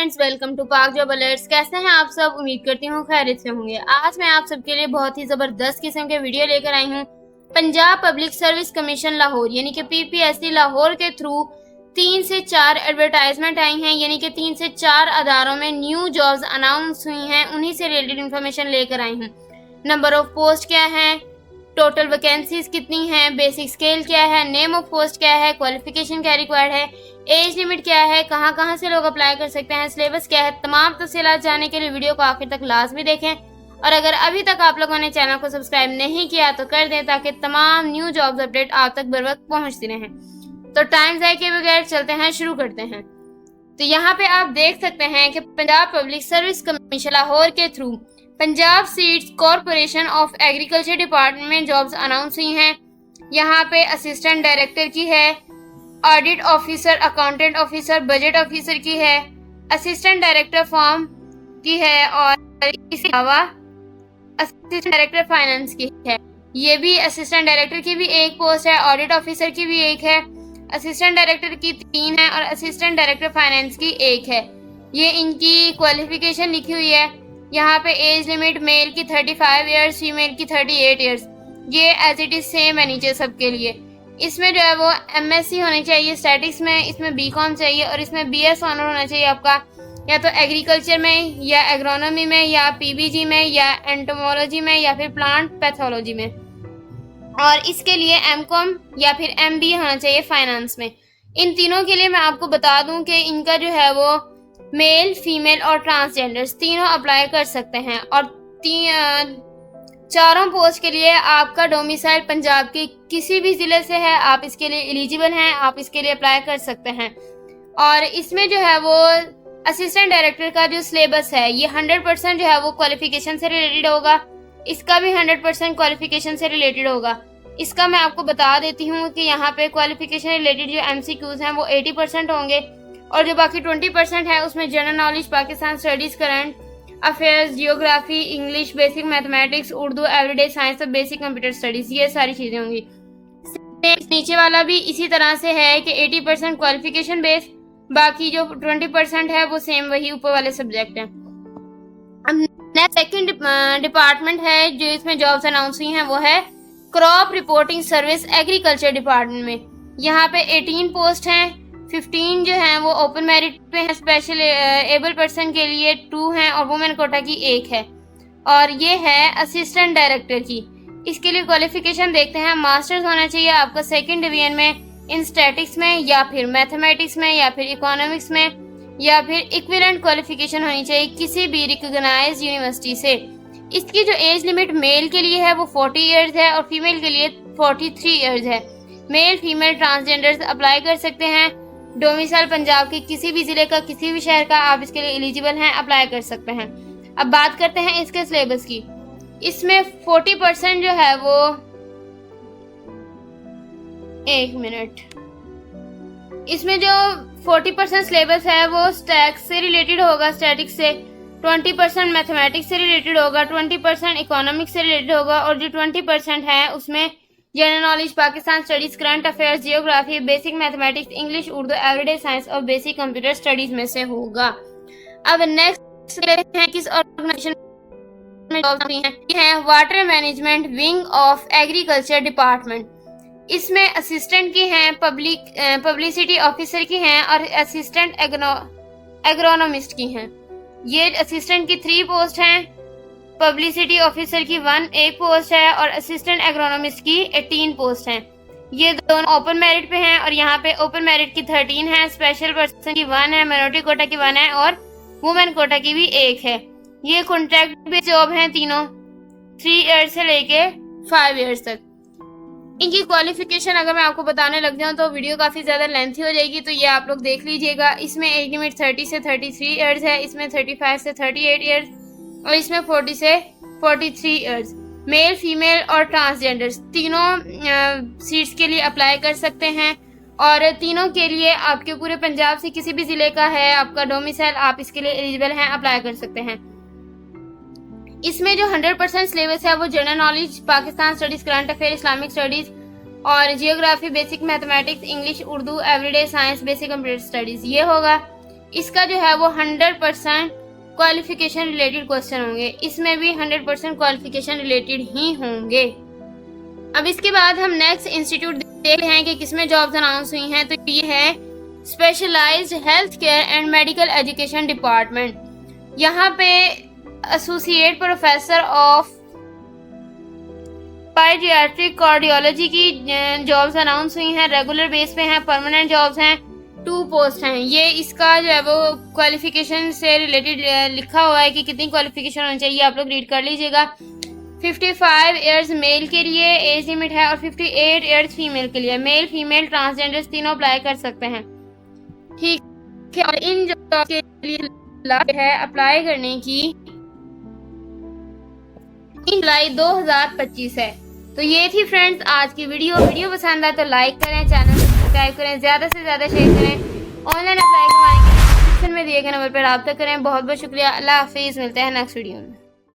Friends, welcome to पाक job alerts. कैसे हैं आप सब? उम्मीद करती हूँ खैरियत से होंगे। आज मैं आप सबके लिए बहुत ही जबरदस्त किस्म के वीडियो लेकर आई हूँ। Punjab public service commission Lahore यानी कि पीपीएससी लाहौर के थ्रू 3 से 4 एडवर्टाइजमेंट आई हैं, यानी कि 3 से 4 अदारों में न्यू जॉब्स अनाउंस हुई हैं। उन्हीं से रिलेटेड इन्फॉर्मेशन लेकर आई हूँ। नंबर ऑफ पोस्ट क्या है, टोटल वैकेंसीज कितनी हैं, बेसिक स्केल क्या है, नेम ऑफ पोस्ट क्या है, क्वालिफिकेशन क्या रिक्वायर्ड है, एज लिमिट क्या है, कहां से लोग अप्लाई कर सकते हैं, सिलेबस क्या है, तमाम तफसीलात जानने के लिए वीडियो को आखिर तक लाजमी देखें। और अगर अभी तक आप लोगों ने चैनल को सब्सक्राइब नहीं किया तो कर दें, ताकि तमाम न्यू जॉब्स अपडेट आप तक बर वक्त पहुंचती रहें। तो टाइम ज़ाया के बगैर चलते हैं, शुरू करते हैं। तो यहाँ पे आप देख सकते हैं कि Punjab public service commission Lahore के through Punjab seeds corporation of agriculture department में जॉब्स अनाउंस हुई हैं। यहाँ पे असिस्टेंट डायरेक्टर की है, audit officer, accountant officer, budget officer की है, असिस्टेंट डायरेक्टर फॉर्म की है और इसके अलावा असिस्टेंट डायरेक्टर फाइनेंस की है। ये भी असिस्टेंट डायरेक्टर की भी एक पोस्ट है, ऑडिट ऑफिसर की भी एक है, असिस्टेंट डायरेक्टर की 3 है और असिस्टेंट डायरेक्टर फाइनेंस की 1 है। ये इनकी क्वालिफिकेशन लिखी हुई है। यहाँ पे एज लिमिट मेल की 35 ईयर्स, फीमेल की 38 ईयर्स। ये एज इट इज सेम है नीचे सबके लिए। इसमें जो है वो एमएससी होनी चाहिए स्टैटिक्स में, इसमें बीकॉम चाहिए और इसमें बीएस ऑनर होना चाहिए आपका, या तो एग्रीकल्चर में या एग्रोनॉमी में या पीबीजी में या एंटोमोलॉजी में या फिर प्लांट पैथोलॉजी में। और इसके लिए एमकॉम या फिर एमबीए होना चाहिए फाइनेंस में। इन तीनों के लिए मैं आपको बता दूं कि इनका जो है वो मेल, फीमेल और ट्रांसजेंडर्स तीनों अप्लाई कर सकते हैं। और चारों पोस्ट के लिए आपका डोमिसाइल पंजाब के किसी भी ज़िले से है, आप इसके लिए एलिजिबल हैं, आप इसके लिए अप्लाई कर सकते हैं। और इसमें जो है वो असिस्टेंट डायरेक्टर का जो सिलेबस है ये 100% जो है वो क्वालिफिकेशन से रिलेटेड होगा। इसका भी 100% क्वालिफिकेशन से रिलेटेड होगा। इसका मैं आपको बता देती हूँ कि यहाँ पे क्वालिफिकेशन रिलेटेड जो एमसीक्यूज हैं वो 80% होंगे और जो बाकी 20% है उसमें general knowledge, Pakistan studies, current affairs, geography, English, basic mathematics, Urdu, everyday science और बेसिक कंप्यूटर स्टडीज, ये सारी चीज़ें होंगी। नीचे वाला भी इसी तरह से है कि 80% क्वालिफिकेशन बेस, बाकी जो 20% है वो सेम वही ऊपर वाले सब्जेक्ट हैं। नेक्स्ट सेकंड डिपार्टमेंट है जो इसमें जॉब्स अनाउंस हुई हैं वो है crop reporting service agriculture department में। यहाँ पे 18 पोस्ट हैं, 15 जो हैं वो ओपन मेरिट पे हैं, स्पेशल एबल पर्सन के लिए 2 हैं और वुमेन कोटा की 1 है। और ये है असिस्टेंट डायरेक्टर की। इसके लिए क्वालिफिकेशन देखते हैं। मास्टर्स होना चाहिए आपका 2nd डिवीजन में इन स्टैटिक्स में या फिर मैथमेटिक्स में या फिर इकोनॉमिक्स में, या फिर इक्विवेलेंट क्वालिफिकेशन होनी चाहिए किसी भी रिकॉग्नाइज्ड यूनिवर्सिटी से। इसकी जो एज लिमिट मेल के लिए है वो 40 ईयर्स है और फीमेल के लिए 43 ईयर्स है। मेल, फीमेल, ट्रांसजेंडर्स अप्लाई कर सकते हैं। डोमिसाइल पंजाब के किसी भी जिले का, किसी भी शहर का, आप इसके लिए एलिजिबल हैं, अप्लाई कर सकते हैं। अब बात करते हैं इसके सिलेबस की। इसमें 40% जो है वो 1 मिनट, इसमें जो 40% सिलेबस है वो स्टैटिक्स से रिलेटेड होगा, स्टैटिक्स से 20% मैथमेटिक्स से रिलेटेड होगा, 20% इकोनॉमिक्स से रिलेटेड होगा और जो 20% है उसमें general knowledge, Pakistan studies, current affairs, geography, basic mathematics, English, Urdu, everyday science और बेसिक कंप्यूटर स्टडीज में से होगा। अब नेक्स्ट है किस ऑर्गेनाइजेशन में जॉब्स हुई हैं, ये है water management wing of agriculture department. इसमें असिस्टेंट की हैं, पब्लिसिटी ऑफिसर की हैं और असिस्टेंट एग्रोनॉमिस्ट की हैं। ये असिस्टेंट की 3 पोस्ट हैं, पब्लिसिटी ऑफिसर की 1 पोस्ट है और असिस्टेंट एग्रोनॉमिस्ट की 18 पोस्ट हैं। ये दोनों ओपन मेरिट पे हैं और यहाँ पे ओपन मेरिट की 13 है, स्पेशल पर्सन की 1 है, माइनॉरिटी कोटा की 1 है और वुमेन कोटा की भी 1 है। ये कॉन्ट्रैक्ट बेस्ड जॉब हैं तीनों, 3 ईयर्स से लेके 5 ईयर्स तक। इनकी क्वालिफिकेशन अगर मैं आपको बताने लग जाऊं तो वीडियो काफ़ी ज़्यादा लेंथी हो जाएगी, तो ये आप लोग देख लीजिएगा। इसमें एज लिमिट 30 से 33 ईयर्स है, इसमें 35 से 38 ईयर्स और इसमें 40 से 43 ईयर्स। मेल, फीमेल और ट्रांसजेंडर्स तीनों सीट्स के लिए अप्लाई कर सकते हैं और तीनों के लिए आपके पूरे पंजाब से किसी भी ज़िले का है आपका डोमिसाइल, आप इसके लिए एलिजिबल हैं, अप्लाई कर सकते हैं। इसमें जो 100% सिलेबस है वो general knowledge, Pakistan studies, current affair, Islamic studies और geography, basic mathematics, English, Urdu, everyday science, basic computer studies ये होगा। इसका जो है वो 100% क्वालिफिकेशन रिलेटेड क्वेश्चन होंगे। इसमें भी 100% क्वालिफिकेशन रिलेटेड ही होंगे। अब इसके बाद हम नेक्स्ट इंस्टीट्यूट देखते हैं कि किसमें जॉब्स अनाउंस हुई हैं। तो ये है specialized health care and medical education department. यहाँ पे associate professor of pediatric cardiology की जॉब्स अनाउंस हुई हैं। रेगुलर बेस पे हैं, परमानेंट जॉब्स हैं, 2 पोस्ट हैं। ये इसका जो है वो क्वालिफिकेशन से रिलेटेड लिखा हुआ है कि कितनी क्वालिफिकेशन होनी चाहिए, आप लोग रीड कर लीजिएगा। 55 ईयर्स मेल के लिए एज लिमिट है और 58 ईयर्स फीमेल के लिए। मेल फीमेल ट्रांसजेंडर्स तीनों अप्लाई कर सकते हैं, ठीक है। और इन जॉब के लिए है अप्लाई करने की 3 जुलाई 2025 है। तो ये थी फ्रेंड्स आज की वीडियो पसंद आए तो लाइक करें, चैनल को सब्सक्राइब करें, ज़्यादा से ज़्यादा शेयर करें। ऑनलाइन अप्लाई करवाने के लिए डिस्क्रिप्शन में दिए गए नंबर पर रब्ता करें। बहुत बहुत शुक्रिया। अल्लाह हाफिज़। मिलते हैं नेक्स्ट वीडियो में।